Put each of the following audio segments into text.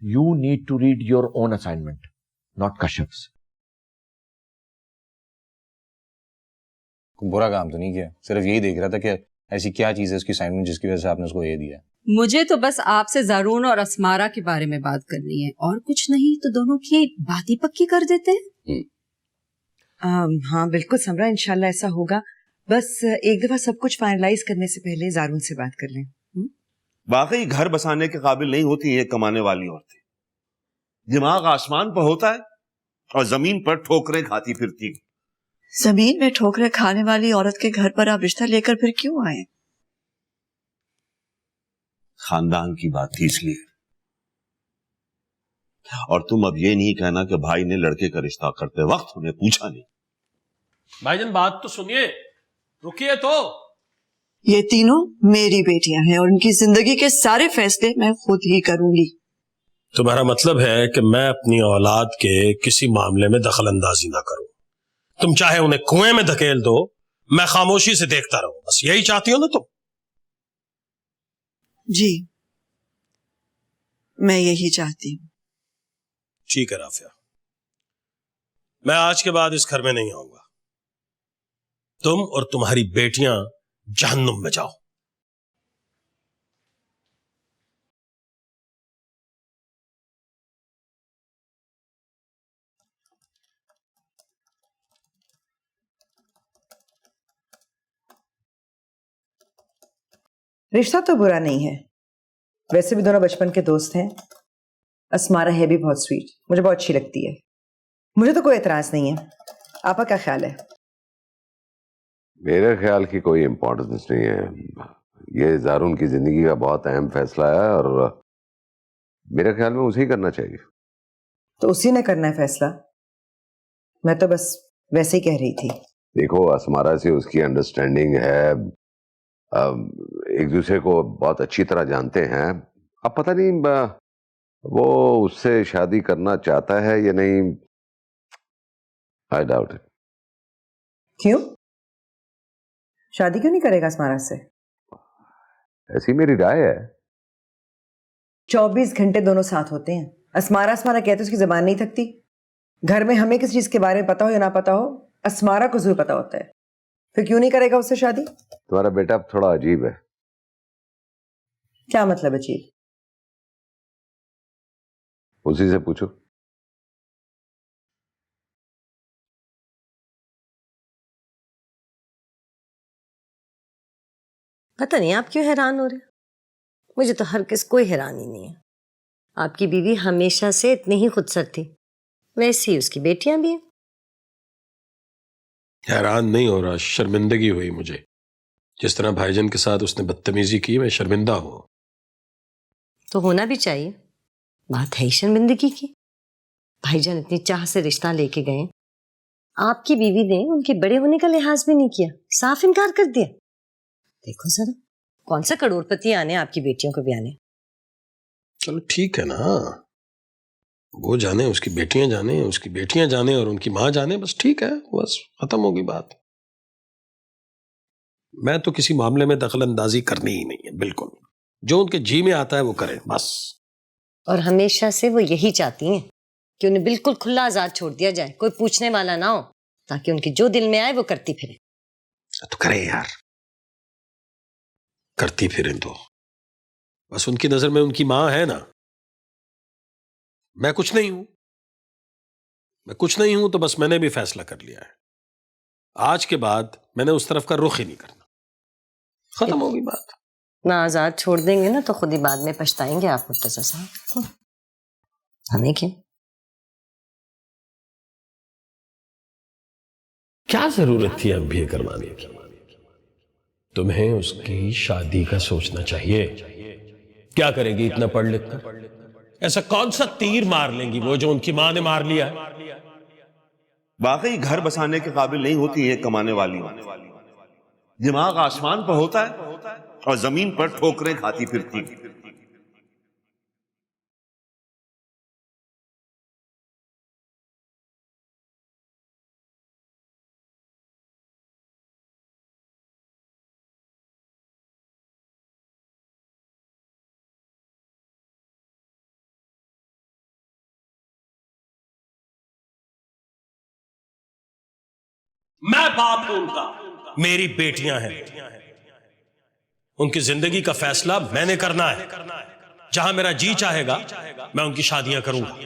You need to read your own assignment, not Kashyap's. बुरा काम तो नहीं किया, सिर्फ यही देख रहा था कि ऐसी क्या चीज है उसकी असाइनमेंट जिसकी वजह से आपने उसको ये दिया। मुझे तो बस आपसे ज़ारून और असमारा के बारे में बात करनी है और कुछ नहीं तो दोनों की बात ही पक्की कर देते हैं। हाँ बिल्कुल समरा, इंशाल्लाह ऐसा होगा। बस एक दफा सब कुछ फाइनलाइज करने से पहले जारून से बात कर लें। वाकई घर बसाने के काबिल नहीं होती ये कमाने वाली औरतें। दिमाग आसमान पर होता है और जमीन पर ठोकरें खाती फिरती। जमीन में ठोकरें खाने वाली औरत के घर पर आप रिश्ता लेकर फिर क्यों आए? खानदान की बात थी इसलिए। और तुम अब ये नहीं कहना कि भाई ने लड़के का रिश्ता करते वक्त हमें पूछा नहीं। भाईजान बात तो सुनिए, रुकिए तो। ये तीनों मेरी बेटियां हैं और उनकी जिंदगी के सारे फैसले मैं खुद ही करूंगी। तुम्हारा मतलब है कि मैं अपनी औलाद के किसी मामले में दखल अंदाजी ना करूं। तुम चाहे उन्हें कुएं में धकेल दो, मैं खामोशी से देखता रहूं, बस यही चाहती हो ना तुम? जी मैं यही चाहती हूँ। ठीक है राफिया, मैं आज के बाद इस घर में नहीं आऊंगा। तुम और तुम्हारी बेटियां जहन्नुम में जाओ। रिश्ता तो बुरा नहीं है, वैसे भी दोनों बचपन के दोस्त हैं। असमारा है भी बहुत स्वीट, मुझे बहुत अच्छी लगती है। मुझे तो कोई एतराज नहीं है। आपका क्या ख्याल है? मेरे ख्याल की कोई इम्पोर्टेंस नहीं है। ये जारून की जिंदगी का बहुत अहम फैसला है और मेरे ख्याल में उसे ही करना चाहिए। तो उसी ने करना है फैसला, मैं तो बस वैसे ही कह रही थी। देखो, असमारा से उसकी अंडरस्टैंडिंग है, एक दूसरे को बहुत अच्छी तरह जानते हैं। अब पता नहीं वो उससे शादी करना चाहता है या नहीं। I doubt it. क्यों? शादी क्यों नहीं करेगा असमारा से? ऐसी मेरी राय है। 24 घंटे दोनों साथ होते हैं। असमारा असमारा कहते उसकी जबान नहीं थकती। घर में हमें किस चीज के बारे में पता हो या ना पता हो, असमारा को जरूर पता होता है। फिर क्यों नहीं करेगा उससे शादी? तुम्हारा बेटा अब थोड़ा अजीब है। क्या मतलब अजीब? उसी से पूछो। पता नहीं आप क्यों हैरान हो रहे? मुझे तो हर किस कोई हैरानी नहीं है। आपकी बीवी हमेशा से इतनी ही खुदसर थी, वैसी उसकी बेटियां भी हैं। हैरान नहीं हो रहा, शर्मिंदगी हुई मुझे। जिस तरह भाईजान के साथ उसने बदतमीजी की, मैं शर्मिंदा हूं। तो होना भी चाहिए, बात है ही शर्मिंदगी की। भाईजान इतनी चाह से रिश्ता लेके गए, आपकी बीवी ने उनके बड़े होने का लिहाज भी नहीं किया, साफ इनकार कर दिया। देखो जरा, कौन सा करोड़पति आने आपकी बेटियों को ब्याने। चलो ठीक है ना, वो जाने, उसकी बेटियां जाने, उसकी बेटियां जाने और उनकी मां जाने, बस ठीक है, बस खत्म होगी बात। मैं तो किसी मामले में दखल अंदाजी करनी ही नहीं है, बिल्कुल। जो उनके जी में आता है वो करें बस। और हमेशा से वो यही चाहती हैं कि उन्हें बिल्कुल खुला आजाद छोड़ दिया जाए, कोई पूछने वाला ना हो, ताकि उनके जो दिल में आए वो करती फिरे। तो करें यार, करती फिरें तो। बस उनकी नजर में उनकी मां है ना, मैं कुछ नहीं हूं। मैं कुछ नहीं हूं तो बस मैंने भी फैसला कर लिया है, आज के बाद मैंने उस तरफ का रुख ही नहीं करना। खत्म होगी बात। ना आजाद छोड़ देंगे ना तो खुद ही बाद में पछताएंगे आप मुर्तजा साहब। हमें क्या जरूरत थी अब भी करवाने की? तुम्हें उसकी शादी का सोचना चाहिए। क्या करेगी इतना पढ़ लिख कर? ऐसा कौन सा तीर मार लेंगी वो जो उनकी मां ने मार लिया है? वाकई घर बसाने के काबिल नहीं होती ये कमाने वाली औरतें। दिमाग आसमान पर होता है और जमीन पर ठोकरें खाती फिरती। मैं बाप हूं उनका, मेरी बेटियां हैं, उनकी जिंदगी का फैसला मैंने करना है। जहां मेरा जी चाहेगा मैं उनकी शादियां करूंगा।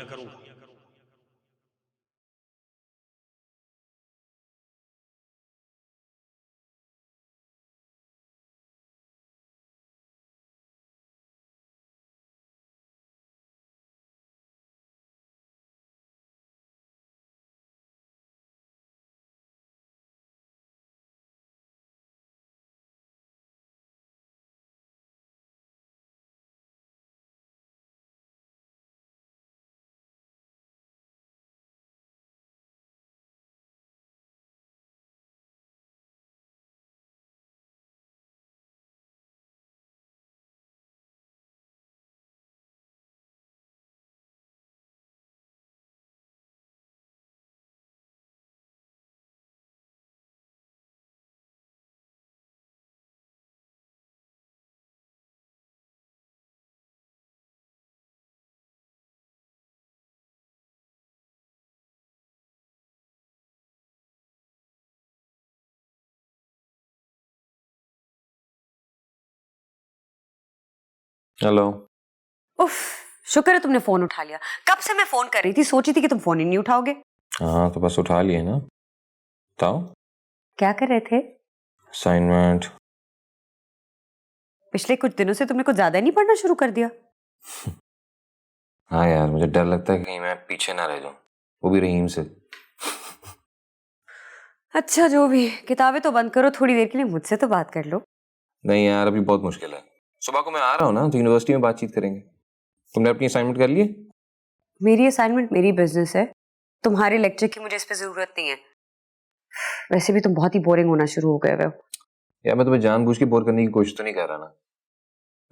हेलो। उफ, शुक्र है तुमने फोन उठा लिया। कब से मैं फोन कर रही थी, सोची थी कि तुम फोन ही नहीं उठाओगे। हाँ तो बस उठा लिए ना। बताओ क्या कर रहे थे? असाइनमेंट। पिछले कुछ दिनों से तुमने कुछ ज्यादा ही नहीं पढ़ना शुरू कर दिया। हाँ यार, मुझे डर लगता है कहीं मैं पीछे ना रह जाऊं, वो भी रहीम से। अच्छा जो भी, किताबें तो बंद करो, थोड़ी देर के लिए मुझसे तो बात कर लो। नहीं यार, अभी बहुत मुश्किल है। सुबह को मैं आ रहा हूँ ना, तो यूनिवर्सिटी में बातचीत करेंगे। तुमने अपनी असाइनमेंट कर ली है? मेरी असाइनमेंट मेरी बिजनेस है, तुम्हारे लेक्चर की मुझे इस पे जरूरत नहीं है। वैसे भी तुम बहुत ही बोरिंग होना शुरू हो गए हो। यार मैं तुम्हें जानबूझ के बोर करने की कोशिश तो नहीं कर रहा ना,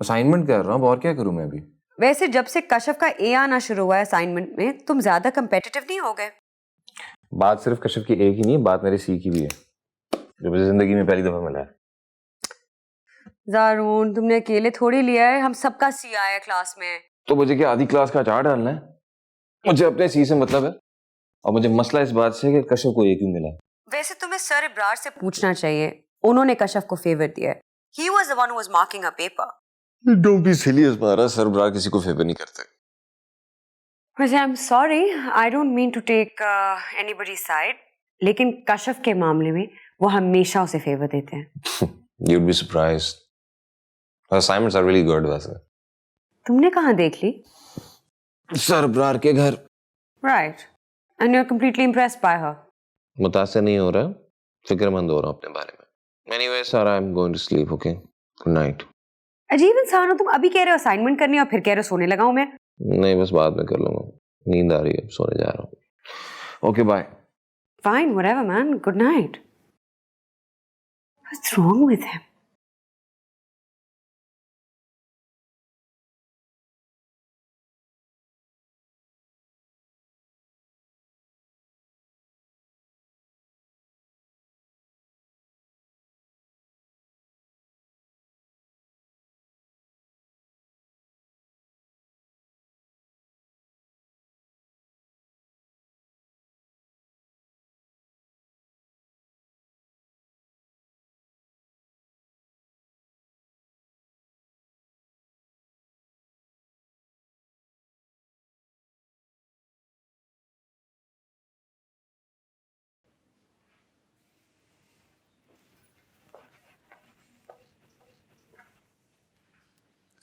असाइनमेंट कर रहा हूँ, और क्या करूँ मैं अभी। वैसे जब से कश्यप का ए आना शुरू हुआ है असाइनमेंट में, तुम ज्यादा कंपेटिटिव नहीं हो गए। बात सिर्फ कश्यप की एक ही नहीं है, बात मेरे सी की भी है, जो मुझे जिंदगी में पहली दफा मिला है। ज़ारून, तुमने अकेले थोड़ी लिया है, हम सबका सी आया है क्लास में। तो मुझे क्या आधी क्लास का अचार डालना है? मुझे अपने सी से मतलब है, और मुझे मसला इस बात से है कि कश्यप को ए क्यों मिला है। वैसे तुम्हें सर इब्रार से पूछना चाहिए, उन्होंने कश्यप को फेवर दिया है। He was the one who was marking a paper. Don't be silly Asmara, sir Ibrar किसी को फेवर नहीं करते। वैसे I'm sorry, I don't mean to take anybody's side, लेकिन कश्यप के मामले में वो हमेशा उसे फेवर देते हैं। You'd be surprised. Her assignments are really good वैसे। तुमने कहाँ देख ली? सर इब्रार के घर। Right. And you're completely impressed by her. मुतासिर नहीं हो रहा, फिक्रमंद हो रहा हूँ अपने बारे में। Anyway, sir, I'm going to sleep, okay? Good night. अजीब इंसान हो तुम, अभी कह रहे हो असाइनमेंट करनी और फिर कह रहे हो सोने लगा हूं मैं। नहीं, बस बाद में कर लूंगा, नींद आ रही है, सोने जा रहा हूँ। Okay, bye. Fine, whatever, man. Good night. What's wrong with him?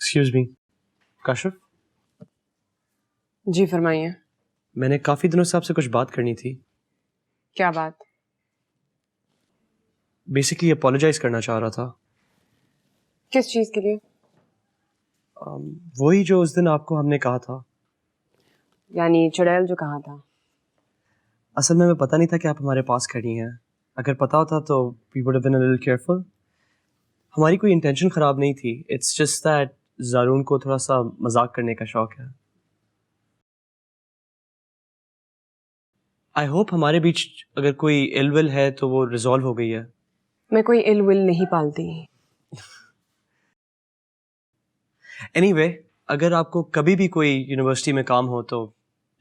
Excuse me, Kashyap. जी फरमाइए। मैंने काफी दिनों से आपसे कुछ बात करनी थी। क्या बात? बेसिकली अपोलोजाइज करना चाह रहा था। किस चीज के लिए? वही जो उस दिन आपको हमने कहा था। यानी चुड़ैल जो कहा था। असल में पता नहीं था कि आप हमारे पास खड़ी हैं। अगर पता होता तो we would have been a little careful. हमारी कोई इंटेंशन खराब नहीं थी, इट्स जस्ट दैट ज़ारून को थोड़ा सा मजाक करने का शौक है। आई होप हमारे बीच अगर कोई इल विल है तो वो रिजॉल्व हो गई है। मैं कोई इल विल नहीं पालती। एनीवे, अगर आपको कभी भी कोई यूनिवर्सिटी में काम हो तो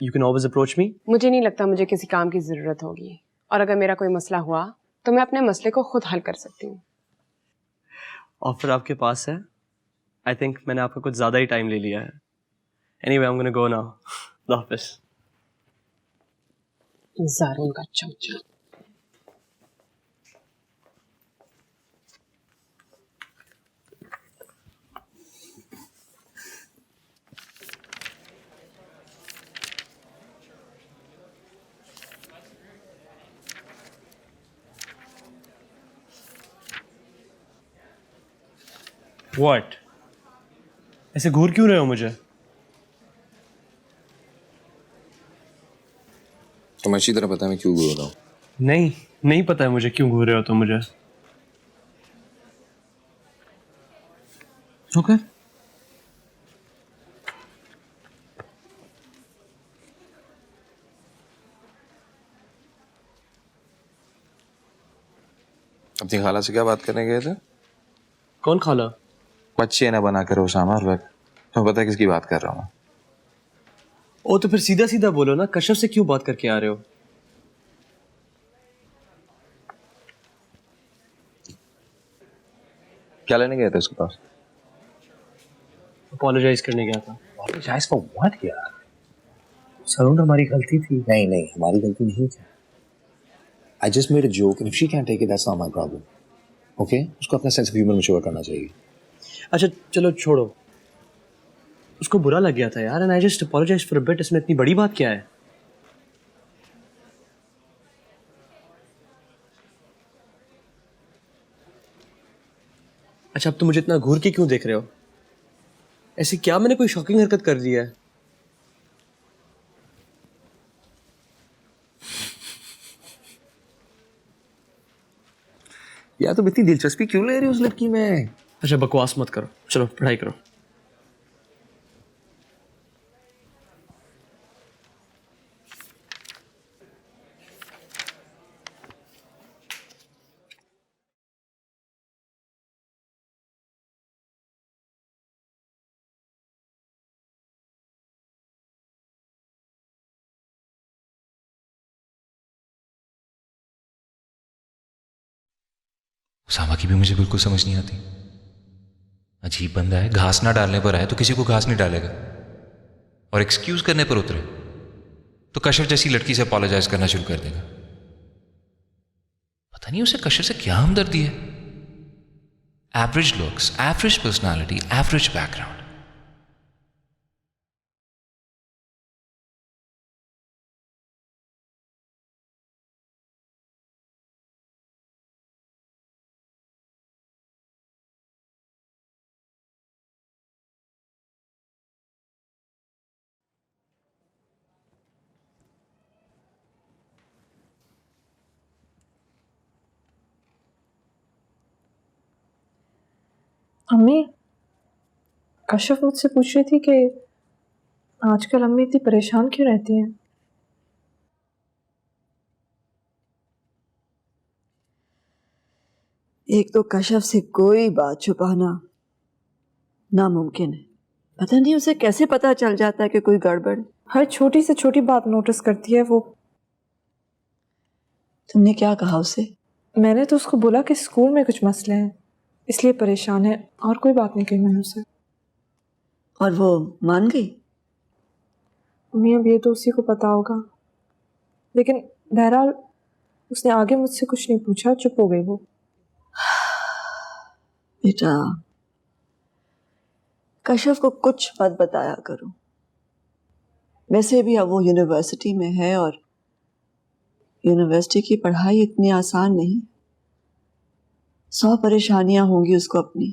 you can always approach me. मुझे नहीं लगता मुझे किसी काम की जरूरत होगी, और अगर मेरा कोई मसला हुआ तो मैं अपने मसले को खुद हल कर सकती हूँ। ऑफर आपके पास है। आई थिंक मैंने आपका कुछ ज़्यादा ही टाइम ले लिया है। Anyway I am gonna go now. अल्लाह हाफिज़। ज़ारून का चमचा। What? ऐसे घूर क्यों रहे हो मुझे? तुम्हें अच्छी तरह पता है मैं क्यों बोल रहा हूँ। नहीं पता है मुझे क्यों घूर रहे हो तुम मुझे। ओके। अपनी खाला से क्या बात करने गए थे? कौन खाला? बच्चे ना बना कर उसामा और वक्त तुम्हें पता है किसकी बात कर रहा हूँ मैं? ओ तो फिर सीधा सीधा बोलो ना, कश्यप से क्यों बात करके आ रहे हो? क्या लेने गए थे उसके पास? अपोलोजाइज करने गया था। Apologize for what यार? सरून हमारी गलती थी। नहीं हमारी गलती नहीं थी। I just made a joke and if she can't take it that's not my problem. Okay? उसको अपना सेंस ऑफ ह्यूमर मैच्योर करना चाहिए। अच्छा चलो छोड़ो, उसको बुरा लग गया था यार, and I just apologise for a bit. इसमें इतनी बड़ी बात क्या है? अच्छा अब तुम मुझे इतना घूर के क्यों देख रहे हो? ऐसे क्या मैंने कोई शॉकिंग हरकत कर दी है? यार तुम इतनी दिलचस्पी क्यों ले रही हो उस लड़की में? अच्छा बकवास मत करो, चलो पढ़ाई करो। उसामा की भी मुझे बिल्कुल समझ नहीं आती। अजीब बंदा है, घास ना डालने पर आए तो किसी को घास नहीं डालेगा, और एक्सक्यूज करने पर उतरे तो कश्यप जैसी लड़की से अपोलोजाइज करना शुरू कर देगा। पता नहीं उसे कश्यप से क्या हमदर्दी है। Average looks, average personality, average background. अम्मी, कश्यप मुझसे पूछ रही थी कि आजकल अम्मी इतनी परेशान क्यों रहती हैं। एक तो कश्यप से कोई बात छुपाना नामुमकिन है। पता नहीं उसे कैसे पता चल जाता है कि कोई गड़बड़। हर छोटी से छोटी बात नोटिस करती है वो। तुमने क्या कहा उसे? मैंने तो उसको बोला कि स्कूल में कुछ मसले हैं इसलिए परेशान है, और कोई बात नहीं कही मैंने उसे। और वो मान गई? अम्मी अब ये तो उसी को पता होगा, लेकिन बहरहाल उसने आगे मुझसे कुछ नहीं पूछा, चुप हो गई वो। बेटा कश्यप को कुछ मत बताया करो। वैसे भी अब वो यूनिवर्सिटी में है और यूनिवर्सिटी की पढ़ाई इतनी आसान नहीं। 100 परेशानियां होंगी उसको अपनी।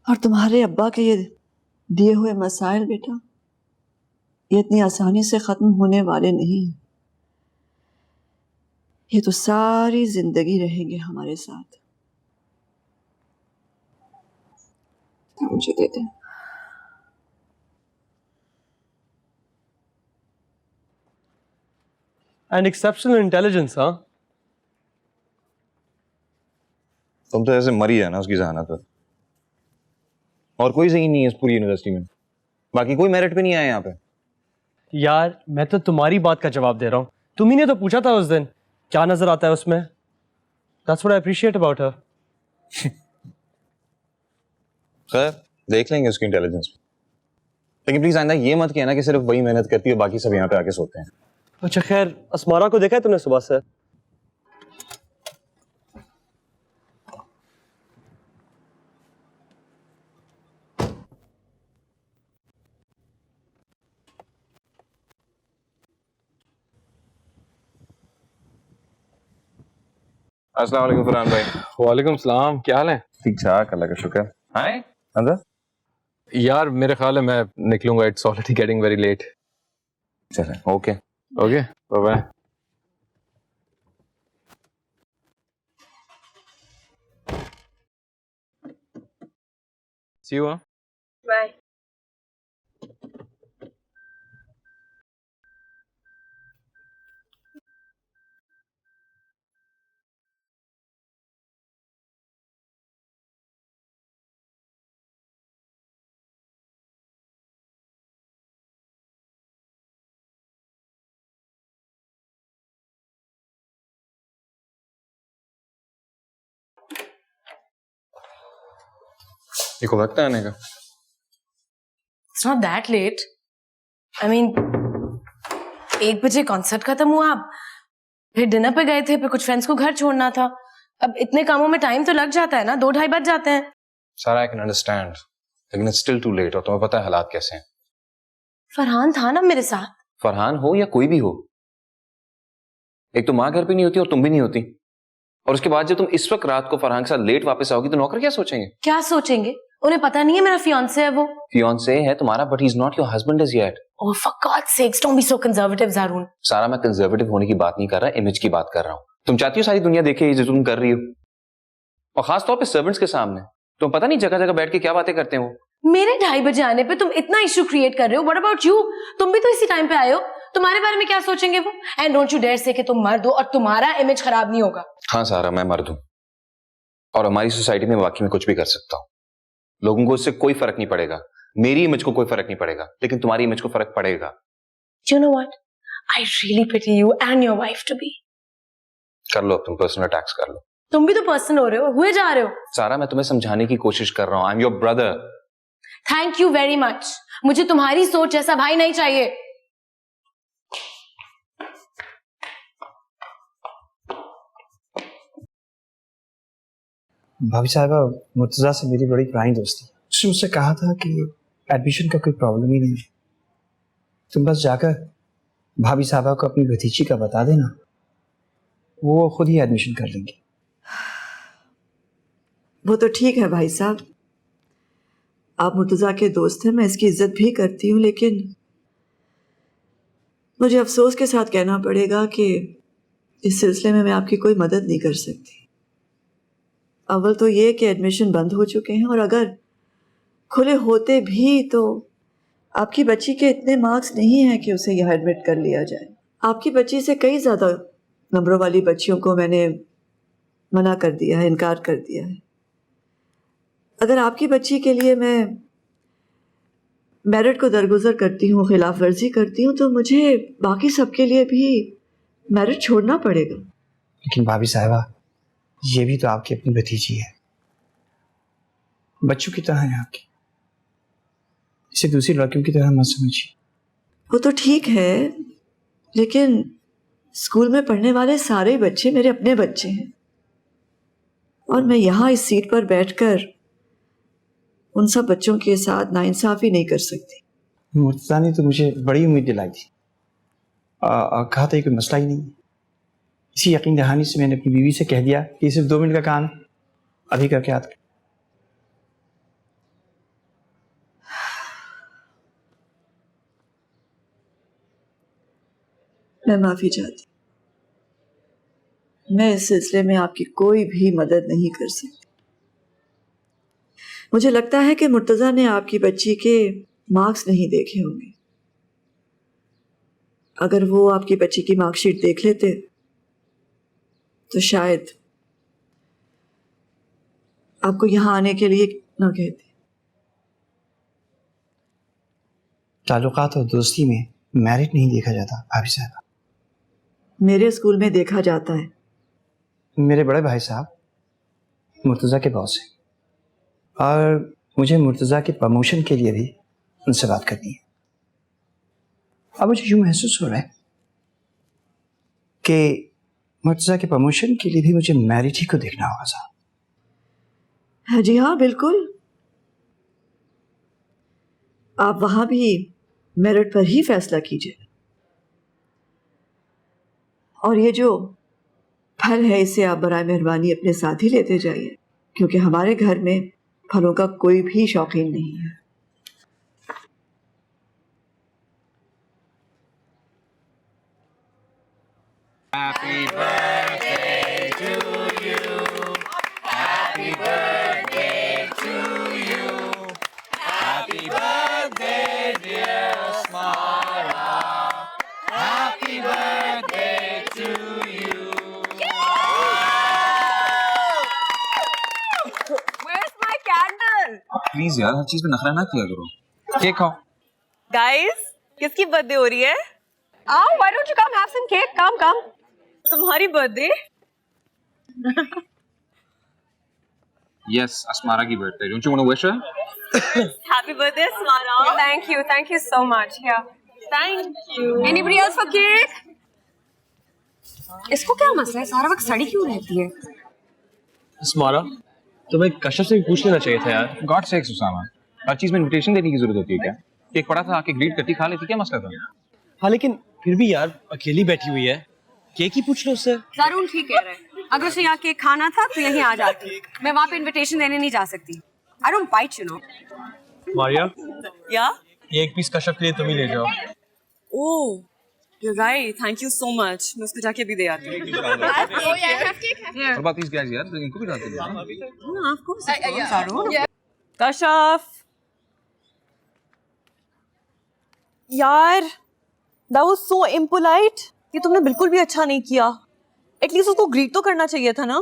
और तुम्हारे अब्बा के ये दिए हुए मसाइल बेटा ये इतनी आसानी से खत्म होने वाले नहीं हैं। ये तो सारी जिंदगी रहेंगे हमारे साथ। मुझे दे दे। And exceptional intelligence. हाँ तुम तो ऐसे मरी है ना उसकी जहानत पर। और कोई सही नहीं है इस पूरी यूनिवर्सिटी में, बाकी कोई मेरिट पे नहीं आया यहाँ पे। यार मैं तो तुम्हारी बात का जवाब दे रहा हूँ। तुम ही ने तो पूछा था उस दिन क्या नजर आता है उसमें? That's what I appreciate about her. खैर देख लेंगे उसकी इंटेलिजेंस में, लेकिन प्लीज आइंदा ये मत कहना कि सिर्फ वही मेहनत करती है बाकी सब यहाँ पे आके सोते हैं। अच्छा खैर, अस्मारा को देखा है तुमने सुबह से? अस्सलाम वालेकुम फरहान भाई। वालेकुम सलाम, क्या हाल है? ठीक ठाक, अल्लाह का शुक्र। हाय अंदर। यार मेरे ख्याल है मैं निकलूंगा, it's already getting very late. चलें, okay okay, bye bye. See you. Bye. देखो वक्त है आने का। It's not that late. I mean, 1 बजे कॉन्सर्ट खत्म हुआ, फिर डिनर पे गए थे, फिर कुछ फ्रेंड्स को घर छोड़ना था। अब इतने कामों में टाइम तो लग जाता है ना, 2-2:30 बज जाते हैं। सारा आई कैन अंडरस्टैंड, लेकिन इट्स स्टिल टू लेट, और तुम्हें पता है हालात कैसे हैं। फरहान था ना मेरे साथ। फरहान हो या कोई भी हो, एक तो माँ घर पे नहीं होती और तुम भी नहीं होती, और उसके बाद जब तुम इस वक्त रात को फरहान के साथ लेट वापस आओगी तो नौकर क्या सोचेंगे? क्या सोचेंगे? उन्हें पता नहीं है मेरा फियांसे है वो। फियांसे है तुम्हारा, but he is not your husband as yet. Oh, for God's sakes, don't be so conservative, Zarun. सारा मैं कंजर्वेटिव होने की बात नहीं कर रहा, इमेज की बात कर रहा हूँ। तुम चाहती हो सारी दुनिया देखे ये जो तुम कर रही हो, और खास तौर पे सर्वेंट्स के सामने। तुम पता नहीं जगह जगह बैठ के क्या बातें करते हो। मेरे 2:30 बजे आने पे तुम इतना इशू क्रिएट कर रहे हो। What about you? तुम भी तो इसी टाइम पे आए हो, तुम्हारे बारे में क्या सोचेंगे वो? And don't you dare say कि तुम मर्द हो और तुम्हारा इमेज खराब नहीं होगा। हाँ सारा, मैं मर्द हूँ और हमारी सोसाइटी में वाकई में कुछ भी कर सकता हूँ। लोगों को इससे कोई फर्क नहीं पड़ेगा, मेरी इमेज को कोई फर्क नहीं पड़ेगा, लेकिन तुम्हारी इमेज को फर्क पड़ेगा। You know what? I really pity you and your wife to be. कर लो, तुम पर्सनल अटैक्स कर लो। तुम भी तो पर्सन हो रहे हो, हुए जा रहे हो। सारा मैं तुम्हें समझाने की कोशिश कर रहा हूँ, I am your brother. Thank you very much. मुझे तुम्हारी सोच जैसा भाई नहीं चाहिए। भाभी साहबा, मुर्तजा से मेरी बड़ी पुरानी दोस्ती, उसने मुझसे कहा था कि एडमिशन का कोई प्रॉब्लम ही नहीं है, तुम बस जाकर भाभी साहबा को अपनी भतीजी का बता देना, वो खुद ही एडमिशन कर लेंगे। वो तो ठीक है भाई साहब, आप मुर्तजा के दोस्त हैं, मैं इसकी इज्जत भी करती हूँ, लेकिन मुझे अफसोस के साथ कहना पड़ेगा कि इस सिलसिले में मैं आपकी कोई मदद नहीं कर सकती। अव्वल तो ये कि एडमिशन बंद हो चुके हैं, और अगर खुले होते भी तो आपकी बच्ची के इतने मार्क्स नहीं हैं कि उसे यहाँ एडमिट कर लिया जाए। आपकी बच्ची से कई ज़्यादा नंबरों वाली बच्चियों को मैंने मना कर दिया है, इनकार कर दिया है। अगर आपकी बच्ची के लिए मैं मेरिट को दरगुजर करती हूँ, खिलाफ वर्जी करती हूँ, तो मुझे बाकी सबके लिए भी मेरिट छोड़ना पड़ेगा। लेकिन भाभी साहबा, ये भी तो आपकी अपनी भतीजी है, बच्चों की तरह है आपकी, इसे दूसरी लड़कियों की तरह मत समझिए। वो तो ठीक है, लेकिन स्कूल में पढ़ने वाले सारे बच्चे मेरे अपने बच्चे हैं, और मैं यहाँ इस सीट पर बैठकर उन सब बच्चों के साथ नाइंसाफी नहीं कर सकती। मुर्तजा ने तो मुझे बड़ी उम्मीद दिलाई थी, कहा था ये कोई मसला ही नहीं। इसी यकीन दहानी से मैंने अपनी बीवी से कह दिया कि सिर्फ 2 मिनट का काम है, अभी करके आता हूं। मैं माफी चाहती, मैं इस सिलसिले में आपकी कोई भी मदद नहीं कर सकती। मुझे लगता है कि मुर्तजा ने आपकी बच्ची के मार्क्स नहीं देखे होंगे। अगर वो आपकी बच्ची की मार्कशीट देख लेते तो शायद आपको यहाँ आने के लिए ना कहते। ताल्लुकात और दोस्ती में मेरिट नहीं देखा जाता भाभी साहब, मेरे स्कूल में देखा जाता है। मेरे बड़े भाई साहब मुर्तज़ा के बॉस हैं और मुझे मुर्तज़ा के प्रमोशन के लिए भी उनसे बात करनी है। अब मुझे यूँ महसूस हो रहा है कि मुर्तज़ा के प्रमोशन के लिए भी मुझे मैरिट ही को देखना होगा साहब। जी हाँ, बिल्कुल। आप वहां भी मेरिट पर ही फैसला कीजिए। और ये जो फल है इसे आप बराए मेहरबानी अपने साथ ही लेते जाइए, क्योंकि हमारे घर में फलों का कोई भी शौकीन नहीं है। Happy birthday to you. Happy birthday to you. Happy birthday, dear Asmara. Happy birthday to you. Where's my candle? Please यार, हर चीज में नखरा ना किया करो। केक खाओ। गाइस, किसकी बर्थडे हो रही है? Why don't you come have some cake? Come. तुम्हारी बर्थडे? Yes, Asmara की birthday. Don't you want to wish her? Happy birthday, Asmara. Thank you so much. Yeah. Thank you. Anybody else for cake? इसको क्या मसला है? सारा वक्त सड़ी क्यों रहती है? अस्मारा, तुम्हें कश्यप से भी पूछ लेना चाहिए था यार। God sakes, उसामा, हर चीज में इनविटेशन देने की जरूरत होती है क्या? केक पड़ा था, आके ग्रीट करती, खा लेती, क्या मसला था? हाँ, लेकिन फिर भी यार अकेली बैठी हुई है, केक ही पूछ लो उससे। ज़ारून ठीक कह रहे हैं। अगर उसे यहाँ केक खाना था तो यहीं आ जाती। मैं वहाँ पे इनविटेशन देने नहीं जा सकती। I don't bite, you know. Maria, या? ये एक पीस कश्यप के लिए तुम ही ले जाओ। ओह, you're right. Thank you so much. मैं उसको जाके भी दे आती हूँ। और बात इस गैस यार, तो इनको भी डालते हैं। हाँ, of course. ज़ारून। कश्यप। यार, that was so impolite. ये तुमने बिल्कुल भी अच्छा नहीं किया। एटलीस्ट उसको ग्रीट तो करना चाहिए था ना।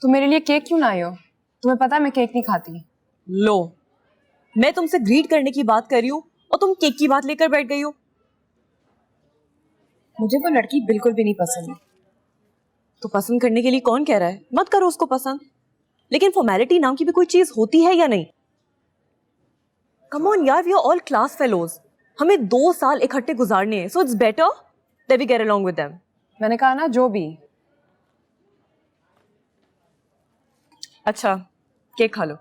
तुम मेरे लिए केक क्यों लाए हो? तुम्हें पता है मैं केक नहीं खाती। लो, मैं तुमसे ग्रीट करने की बात कर रही हूँ और तुम केक की बात लेकर बैठ गई हो। मुझे वो लड़की बिल्कुल भी नहीं पसंद। तो पसंद करने के लिए कौन कह रहा है? मत करो उसको पसंद। लेकिन फॉर्मेलिटी नाम की भी कोई चीज होती है या नहीं? कम ऑन यार, we are all class fellows. हमें 2 साल इकट्ठे गुजारने हैं, so it's better that we get along with them. मैंने कहा ना, जो भी। अच्छा, केक खा लो।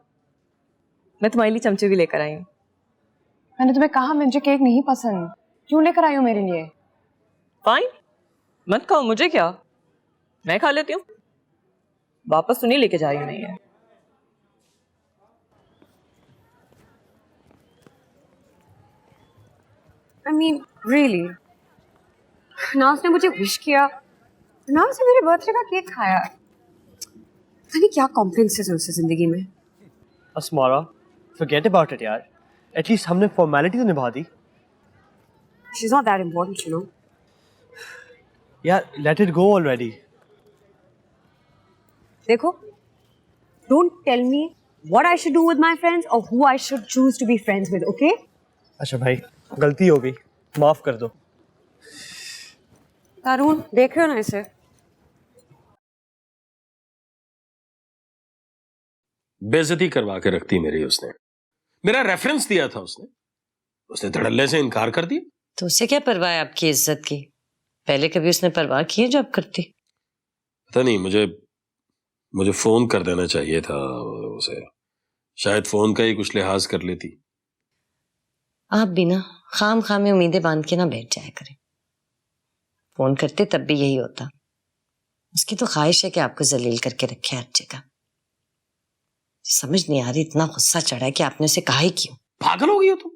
मैं तुम्हारे लिए चमचे भी लेकर आई हूँ। मैंने तुम्हें कहा मुझे केक नहीं पसंद, क्यों लेकर आई हो मेरे लिए? फाइन, मत खाओ, मुझे क्या, मैं खा लेती हूँ। वापस तो नहीं लेके जा रही हूँ नहीं है। I mean, really? नाज ने मुझे विश किया, नाज ने मेरे बर्थडे का केक खाया। पता नहीं क्या कॉम्प्लेक्सेस है उससे जिंदगी में। अस्मारा, forget about it यार। एटलीस्ट हमने फॉर्मेलिटी तो निभा दी। She's not that important, you know. यार, let it go already। देखो, don't tell me what I should do with my friends or who I should choose to be friends with, okay? अच्छा भाई, गलती हो गई, माफ कर दो। तारून, देख रहे हो ना इसे? बेइज्जती करवा के रखती मेरी उसने। मेरा रेफरेंस दिया था उसने धड़ल्ले से इनकार कर दिया। तो उसे क्या परवाह है आपकी इज्जत की? पहले कभी उसने परवाह की है जो अब करती? पता नहीं, मुझे फोन कर देना चाहिए था उसे। शायद फोन का ही कुछ लिहाज कर लेती। आप भी ना खाम में उम्मीदें बांध के ना बैठ जाया करें। फोन करते तब भी यही होता। उसकी तो ख्वाहिश है कि आपको जलील करके रखे हर जगह। समझ नहीं आ रही, इतना गुस्सा चढ़ा है कि आपने उसे कहा ही क्यों? पागल हो गई हो तुम?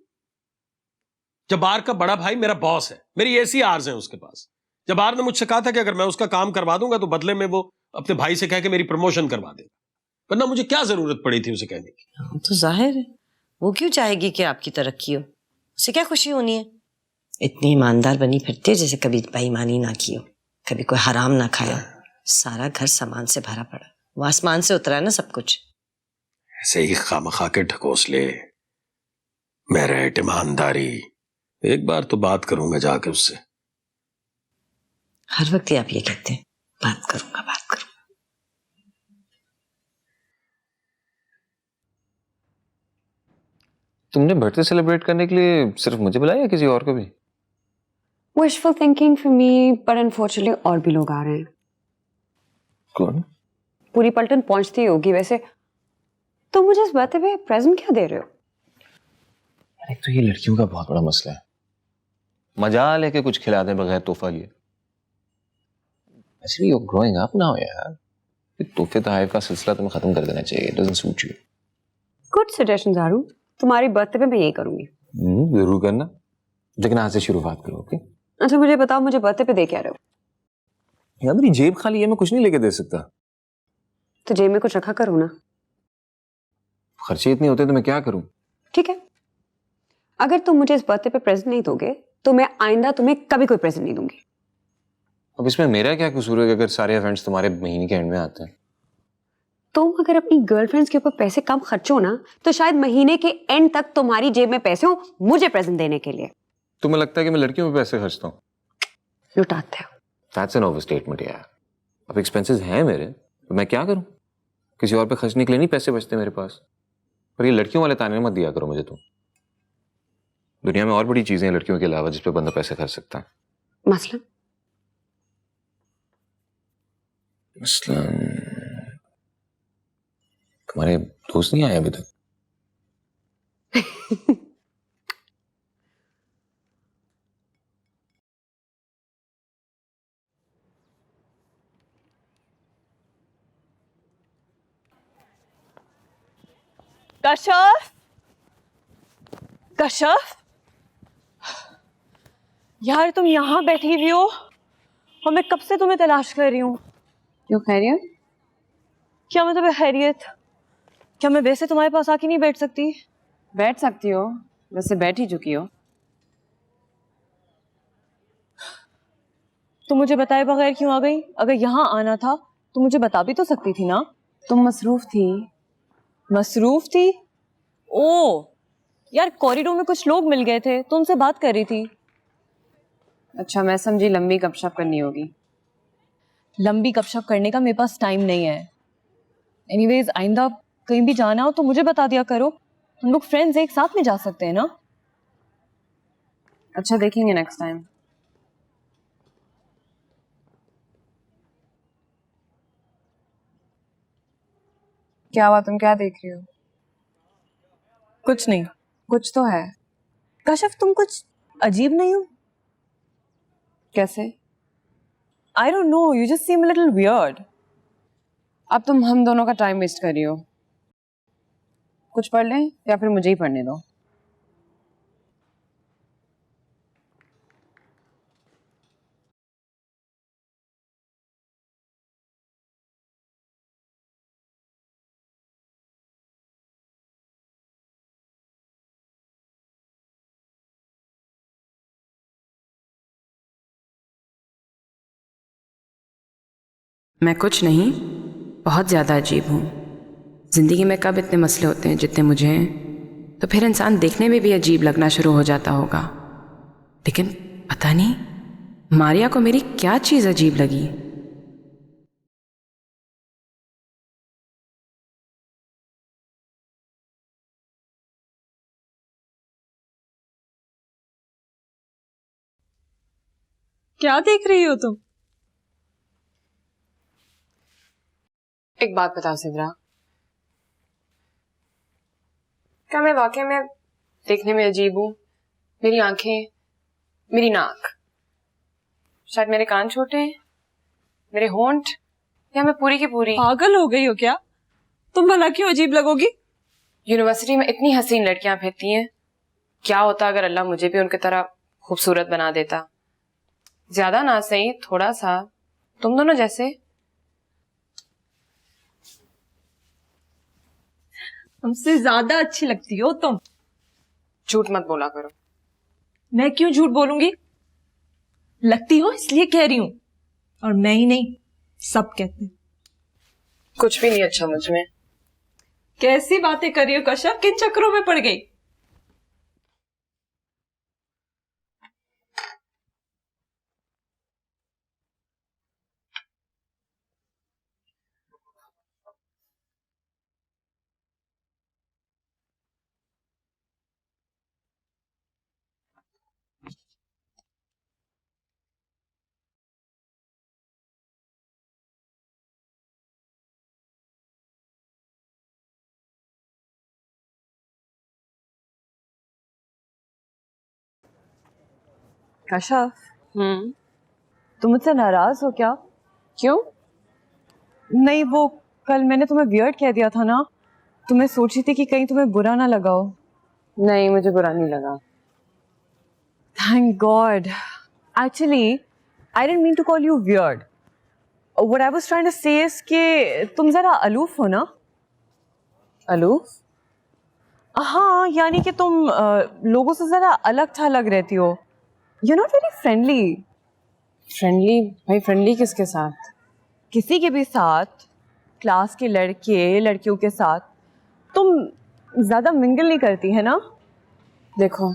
जब्बार का बड़ा भाई मेरा बॉस है, मेरी ऐसी आर्ज है उसके पास। जब्बार ने मुझसे कहा था कि अगर मैं उसका काम करवा दूंगा तो बदले में वो अपने भाई से कह के मेरी प्रमोशन करवा देगा, वरना मुझे क्या जरूरत पड़ी थी उसे कहने की। तो जाहिर है वो क्यों चाहेगी कि आपकी तरक्की हो? उसे क्या खुशी होनी है? इतनी ईमानदार बनी फिरती है जैसे कभी बेईमानी ना की हो, कभी कोई हराम ना खाया। सारा घर सामान से भरा पड़ा, वो आसमान से उतरा है ना सब कुछ। ऐसे ही खामखा के ढकोसले, मेरिट, ईमानदारी। एक बार तो बात करूंगा जाके उससे। हर वक्त ही आप ये कहते हैं, बात करूंगा बात करूंगा। तुमने बर्थडे सेलिब्रेट करने के लिए सिर्फ मुझे बुलाया या किसी और को भी? Wishful thinking for me, but unfortunately और भी लोग आ रहे हैं। कौन? पूरी पलटन पहुंचती होगी वैसे। तो मुझे इस बर्थडे पे प्रेजेंट क्या दे रहे हो? एक तो ये लड़कियों का बहुत बड़ा मसला है, मजा लेके कुछ खिला दें बगैर तोहफा लिए। वैसे भी you're growing up now यार, तोहफे तोहफे का सिलसिला तुम्हें खत्म कर देना चाहिए। It doesn't suit you। Good suggestion Zaru, तुम्हारी बर्थडे पे मैं यही करूंगी। जरूर करना, लेकिन आज से शुरुआत करो, ओके? अच्छा मुझे बताओ, मुझे बर्थडे पे दे क्या रहे हो? यार मेरी जेब खाली है, मैं कुछ नहीं लेके दे सकता। तो जेब में कुछ रखा करो ना। खर्चे इतने होते तो मैं क्या करूं? ठीक है, अगर तुम मुझे इस बर्थडे पे प्रेजेंट नहीं दोगे तो मैं आइंदा तुम्हें कभी कोई प्रेजेंट नहीं दूंगी। अब इसमें मेरा क्या कसूर है अगर सारे इवेंट्स तुम्हारे महीने के एंड में आते हैं? तुम अगर अपनी गर्लफ्रेंड्स के ऊपर पैसे कम खर्चो ना, तो शायद महीने के एंड तक तुम्हारी जेब में पैसे हो मुझे प्रेजेंट देने के लिए। तुम्हें लगता है कि मैं लड़कियों पे पैसे खर्चता हूँ? लुटाते हो। That's an overstatement यार। अब एक्सपेंसेस हैं मेरे, तो मैं क्या करूं? किसी और पे खर्चने के लिए नहीं पैसे बचते मेरे पास। पर ये लड़कियों वाले ताने मत दिया करो मुझे तुम। दुनिया में और बड़ी चीजें हैं लड़कियों के अलावा जिस पे बंदा पैसे खर्च सकता है। मसलन तुम्हारे दोस्त नहीं आए अभी तक? कशफ, कशफ, यार तुम यहाँ बैठी हुई हो और मैं कब से तुम्हें तलाश कर रही हूँ। क्यों खैरियत? क्या मतलब है खैरियत? क्या मैं वैसे तुम्हारे पास आके नहीं बैठ सकती? बैठ सकती हो, वैसे बैठ ही चुकी हो। तुम मुझे बताए बगैर क्यों आ गई? अगर यहाँ आना था तो मुझे बता भी तो सकती थी ना। तुम मसरूफ थी। मसरूफ थी? ओ यार, कॉरिडोर में कुछ लोग मिल गए थे तो उनसे बात कर रही थी। अच्छा मैं समझी लंबी गपशप करनी होगी। लंबी गपशप करने का मेरे पास टाइम नहीं है। एनीवेज आइंदा कहीं भी जाना हो तो मुझे बता दिया करो, हम लोग फ्रेंड्स एक साथ में जा सकते हैं ना। अच्छा देखेंगे नेक्स्ट टाइम। क्या हुआ, तुम क्या देख रही हो? कुछ नहीं। कुछ तो है। कशफ तुम कुछ अजीब नहीं हो? कैसे? I don't know, you just seem a little weird. अब तुम हम दोनों का टाइम वेस्ट कर रही हो। कुछ पढ़ लें या फिर मुझे ही पढ़ने दो। मैं कुछ नहीं, बहुत ज़्यादा अजीब हूँ। ज़िंदगी में कब इतने मसले होते हैं जितने मुझे हैं, तो फिर इंसान देखने में भी अजीब लगना शुरू हो जाता होगा। लेकिन पता नहीं मारिया को मेरी क्या चीज़ अजीब लगी। क्या देख रही हो तुम? एक बात बताओ सिद्रा, क्या मैं वाकई में देखने में अजीब हूँ? मेरी आंखें, मेरी नाक, शायद मेरे कान छोटे हैं, मेरे होंठ, या मैं पूरी की पूरी पागल हो गई हो क्या? तुम भला क्यों अजीब लगोगी? यूनिवर्सिटी में इतनी हसीन लड़कियां फिरती हैं, क्या होता अगर अल्लाह मुझे भी उनकी तरह खूबसूरत बना देता? ज्यादा ना सही, थोड़ा सा तुम दोनों जैसे। हमसे ज्यादा अच्छी लगती हो तुम। झूठ मत बोला करो। मैं क्यों झूठ बोलूंगी? लगती हो इसलिए कह रही हूं, और मैं ही नहीं, सब कहते हैं। कुछ भी नहीं अच्छा मुझ में। कैसी बातें कर रही हो कशफ? किन चक्करों में पड़ गई? कशफ तुम मुझसे नाराज हो क्या? क्यों? नहीं, वो कल मैंने तुम्हें वियर्ड कह दिया था ना, तो मैं सोच रही थी कि कहीं तुम्हें बुरा ना लगा हो। नहीं, मुझे बुरा नहीं लगा। Thank God. Actually, I didn't mean to call you weird. What I was trying to say is कि तुम जरा अलूफ हो ना? अलूफ? हाँ, यानी कि तुम लोगों से जरा अलग थलग रहती हो। You're not very friendly. Friendly? भाई फ्रेंडली किसके साथ? किसी के भी साथ, क्लास के लड़के लड़कियों के साथ तुम ज्यादा मिंगल नहीं करती है ना? देखो,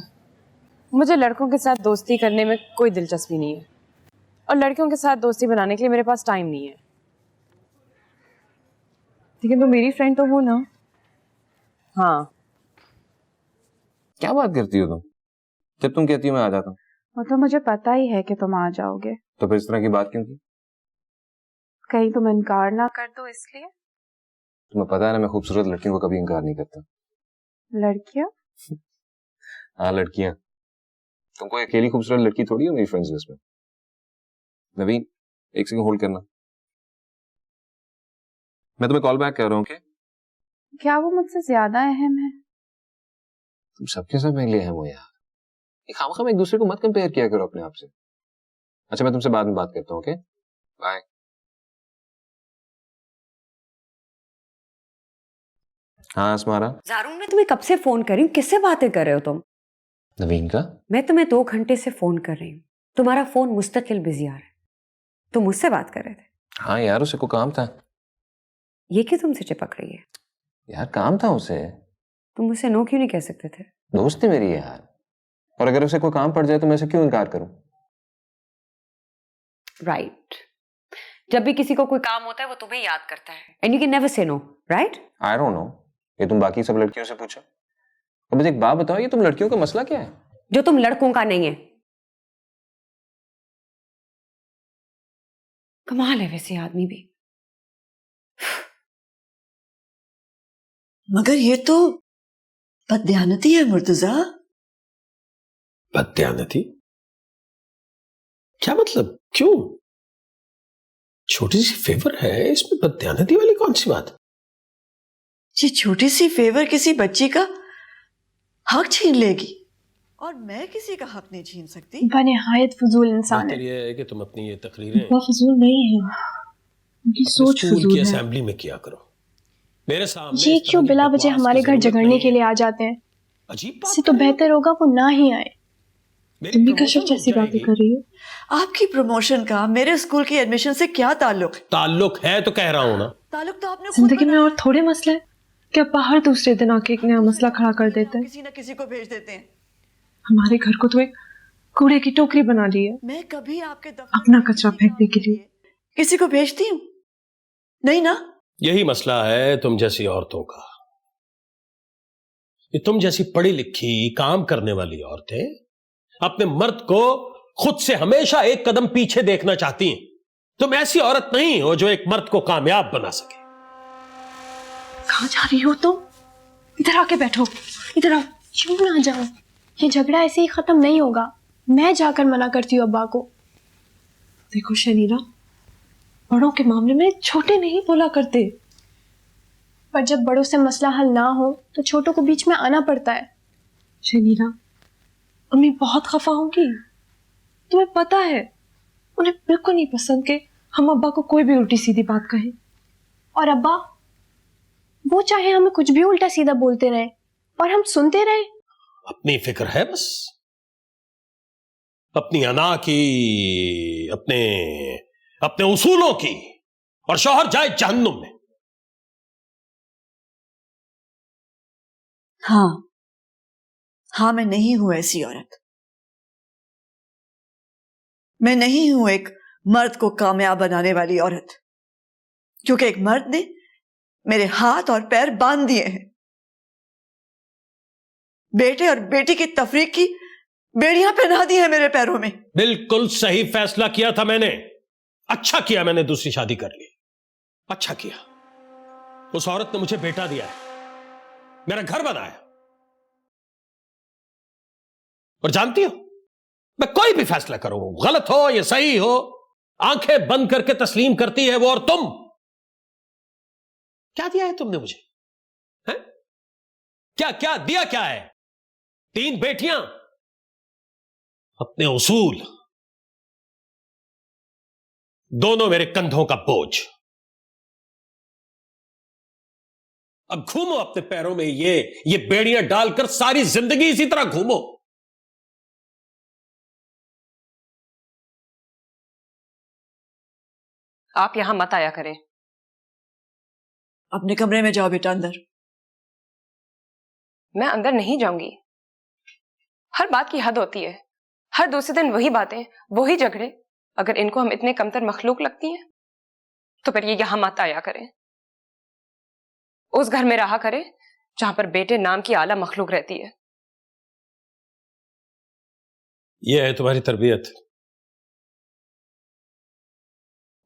मुझे लड़कों के साथ दोस्ती करने में कोई दिलचस्पी नहीं है, और लड़कियों के साथ दोस्ती बनाने के लिए मेरे पास टाइम नहीं है। लेकिन तुम मेरी फ्रेंड तो हो ना? हाँ। क्या बात करती हो तुम? जब तुम कहती हो मैं आ जाता हूँ। वो तो मुझे पता ही है कि तुम आ जाओगे। तो फिर इस तरह की बात क्यों की? कहीं तुम इनकार ना कर दो इसलिए। तुम्हें पता है ना मैं खूबसूरत लड़कियों को कभी इनकार नहीं करता। लड़कियां? हाँ, लड़कियां। तुम कोई अकेली खूबसूरत लड़की थोड़ी हो मेरी फ्रेंड्स लिस्ट में। नवीन, एक सेकंड होल्ड करना, मैं तुम्हें कॉल बैक कर रहा हूँ। क्या वो मुझसे ज्यादा अहम है? तुम सबके सब मेरे लिए अहम हो यार। खामखा एक दूसरे को मत कंपेयर किया करो अपने आप से। अच्छा, मैं तुमसे बाद में बात करता हूँ। Okay, bye. हाँ अस्मारा। जारून, मैं तुम्हें कब से फोन कर रही हूँ, किससे बातें कर रहे हो तुम? नवीन का? मैं तुम्हें 2 घंटे से फोन कर रही हूँ, तुम्हारा फोन मुस्तकिल बिजी आ रहा है। तुम मुझसे बात कर रहे थे? हाँ यार, उसे को काम था। ये क्यों तुमसे चिपक रही है? यार काम था उसे। तुम मुझसे नो क्यों नहीं कह सकते थे? दोस्त है मेरी यार, और अगर उसे कोई काम पड़ जाए तो मैं उसे क्यों इनकार करूं? राइट। जब भी किसी को कोई काम होता है वो तुम्हें याद करता है, and you can never say no, right? I don't know, ये तुम बाकी सब लड़कियों से पूछो। तो मुझे एक बात बताओ, ये तुम लड़कियों का मसला क्या है? जो तुम लड़कों का नहीं है। कमाल है वैसे आदमी भी। मगर ये तो बददियानती है मुर्तजा। बददियानती? क्या मतलब? क्यों? छोटी सी फेवर है, इसमें बददियानती वाली कौन सी बात? ये छोटी सी फेवर किसी बच्ची का हक छीन लेगी, और मैं किसी का हक नहीं छीन सकती। बनिहायत फजूल इंसान है। ये है कि तुम अपनी ये तकरीरें वो फजूल नहीं है, उनकी सोच फजूल है। असेंबली में किया करो, मेरे सामने। ये क्यों बिला वजह हमारे घर झगड़ने के लिए आ जाते हैं? इससे तो बेहतर होगा वो ना ही आए। तुम भी कशफ जैसी बातें कर रही हो। आपकी प्रमोशन का मेरे स्कूल की एडमिशन से क्या ताल्लुक? ताल्लुक है तो कह रहा हूं ना। ताल्लुक तो आपने जिंदगी में और थोड़े मसले हैं कि आप बाहर दूसरे दिन आके एक नया मसला खड़ा कर देते हैं। किसी न किसी को भेज देते हैं। हमारे घर को तो एक कूड़े की टोकरी बना ली है। मैं कभी आपके अपना कचरा फेंकने के लिए किसी को भेजती हूँ? नहीं ना। यही मसला है तुम जैसी औरतों का, कि तुम जैसी पढ़ी लिखी काम करने वाली औरतें अपने मर्द को खुद से हमेशा एक कदम पीछे देखना चाहती हैं। तुम ऐसी औरत नहीं हो जो एक मर्द को कामयाब बना सके। कहाँ जा रही हो तुम? इधर आके बैठो, इधर आओ। क्यों ना जाओ? ये झगड़ा ऐसे ही खत्म नहीं होगा। मैं जाकर मना करती हूँ अब्बा को। देखो शनीरा, बड़ों के मामले में छोटे नहीं बोला करते, पर जब बड़ों से मसला हल ना हो तो छोटों को बीच में आना पड़ता है। शनीरा, अम्मी बहुत खफा होंगी, तुम्हें पता है। उन्हें बिल्कुल नहीं पसंद कि हम अब्बा को कोई भी उल्टी सीधी बात कहें। और अब्बा, वो चाहे हमें कुछ भी उल्टा सीधा बोलते रहे और हम सुनते रहे। अपनी फिक्र है बस, अपनी अना की, अपने उसूलों की, और शौहर जाए जहन्नुम में। हाँ, मैं नहीं हूं ऐसी औरत। मैं नहीं हूं एक मर्द को कामयाब बनाने वाली औरत, क्योंकि एक मर्द ने मेरे हाथ और पैर बांध दिए हैं। बेटे और बेटी की तफरीक की बेड़ियां पहना दी है मेरे पैरों में। बिल्कुल सही फैसला किया था मैंने। अच्छा किया मैंने दूसरी शादी कर ली। अच्छा किया। उस औरत ने मुझे बेटा दिया है, मेरा घर बनाया। और जानती हो, मैं कोई भी फैसला करूं, गलत हो या सही हो, आंखें बंद करके तस्लीम करती है वो। और तुम क्या दिया है तुमने मुझे? है? क्या क्या दिया क्या है? 3 बेटियां, अपने उसूल, दोनों मेरे कंधों का बोझ। अब घूमो अपने पैरों में ये बेड़ियां डालकर सारी जिंदगी इसी तरह घूमो। आप यहां मत आया करें। अपने कमरे में जाओ बेटा, अंदर। मैं अंदर नहीं जाऊंगी। हर बात की हद होती है। हर दूसरे दिन वही बातें, वही झगड़े। अगर इनको हम इतने कमतर मखलूक लगती हैं तो फिर ये यहां मत आया करें। उस घर में रहा करें जहां पर बेटे नाम की आला मखलूक रहती है। यह है तुम्हारी तरबियत,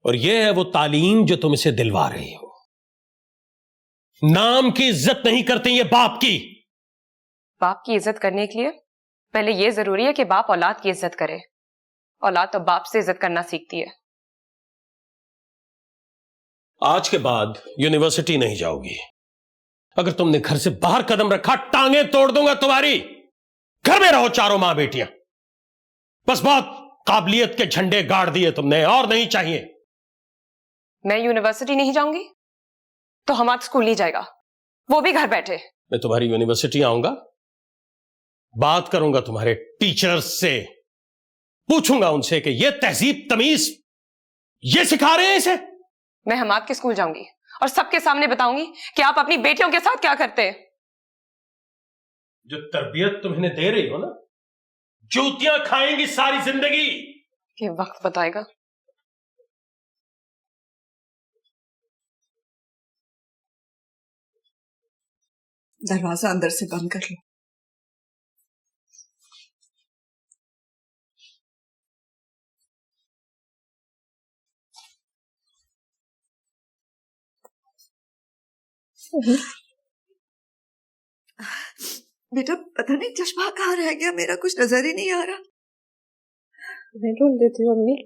और यह है वो तालीम जो तुम इसे दिलवा रही हो। नाम की इज्जत नहीं करते ये बाप की। बाप की इज्जत करने के लिए पहले यह जरूरी है कि बाप औलाद की इज्जत करे। औलाद तो बाप से इज्जत करना सीखती है। आज के बाद यूनिवर्सिटी नहीं जाओगी। अगर तुमने घर से बाहर कदम रखा, टांगे तोड़ दूंगा तुम्हारी। घर में रहो चारों मां बेटियां। बस बहुत काबिलियत के झंडे गाड़ दिए तुमने, और नहीं चाहिए। मैं यूनिवर्सिटी नहीं जाऊंगी तो हमारा स्कूल नहीं जाएगा, वो भी घर बैठे। मैं तुम्हारी यूनिवर्सिटी आऊंगा, बात करूंगा तुम्हारे टीचर्स से, पूछूंगा उनसे कि ये तहजीब तमीज ये सिखा रहे हैं इसे। मैं हमाद के स्कूल जाऊंगी और सबके सामने बताऊंगी कि आप अपनी बेटियों के साथ क्या करते हैं। जो तरबियत तुम इन्हें दे रही हो ना, जूतियां खाएंगी सारी जिंदगी। ये वक्त बताएगा। दरवाजा अंदर से बंद कर लो। बेटा पता नहीं चश्मा कहाँ रह गया, मेरा कुछ नजर ही नहीं आ रहा। मैं ढूंढ देती हूँ अम्मी।